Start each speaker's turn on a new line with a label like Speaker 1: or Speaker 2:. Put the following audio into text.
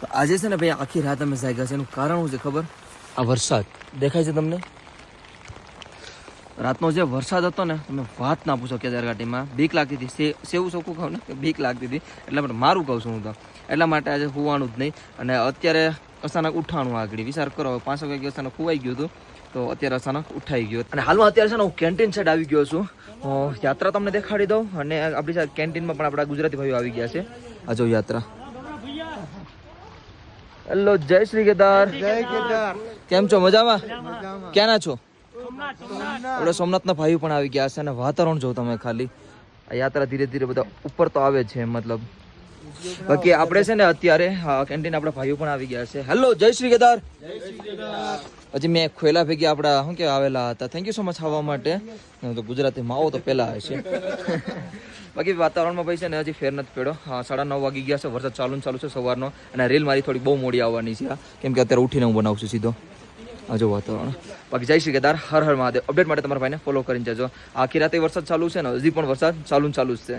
Speaker 1: તો આજે છે ને ભાઈ આખી રાત અમે જાગ્યા છે. એનું કારણ શું છે ખબર? આ વરસાદ દેખાય છે તમને? રાતનો જે વરસાદ હતો ને તમે વાત ના પૂછો. કેદારઘાટીમાં બીક લાગતી હતી. સેવું ચોખ્ખું કહું ને બીક લાગતી હતી. એટલા માટે મારું કહું છું હું તો. એટલા માટે આજે હોવાનું જ નહીં. અને અત્યારે અચાનક ઉઠાણું આગળ વિચાર કરો. 5 વાગે અચાનક ખોવાઈ ગયું હતું તો અત્યારે અચાનક ઉઠાઈ ગયો. અને હાલમાં અત્યારે છે ને હું કેન્ટીન સાઈડ આવી ગયો છું. યાત્રા તમને દેખાડી દઉં. અને આપણી સાથે કેન્ટીનમાં પણ આપણા ગુજરાતી ભાઈઓ આવી ગયા છે. આ જો યાત્રા. હેલો જય શ્રી કેદાર. કેમ છો? મજામાં? ક્યાંના છો? આપણે સોમનાથના ભાઈઓ પણ આવી ગયા છે. અને વાતાવરણ જો તમે ખાલી. આ યાત્રા ધીરે ધીરે બધા ઉપર તો આવે છે મતલબ. બાકી આપણે છે ને અત્યારે કેન્ટીન આપણા ભાઈઓ પણ આવી ગયા છે. હેલો જય શ્રી કેદાર. હજી મેં ખોયલા ભેગી આપણા શું કે આવેલા હતા. થેન્ક યુ સો મચ આવવા માટે. તો ગુજરાતીમાં આવો તો પહેલા હશે. બાકી વાતાવરણમાં ભાઈ છે ને હજી ફેર નથી પડ્યો. 9:30 વાગી ગયા છે. વરસાદ ચાલુ છે સવારનો. અને રીલ મારી થોડી બહુ મોડી આવવાની છે કેમ કે અત્યારે ઉઠીને હું બનાવું છું સીધો. આ જો વાતાવરણ. બાકી જય શ્રી કેદાર. હર હર મહાદેવ. અપડેટ માટે તમારા ભાઈને ફોલો કરીને જજો. આખી રાતે વરસાદ ચાલુ છે ને હજી પણ વરસાદ ચાલુ જ છે.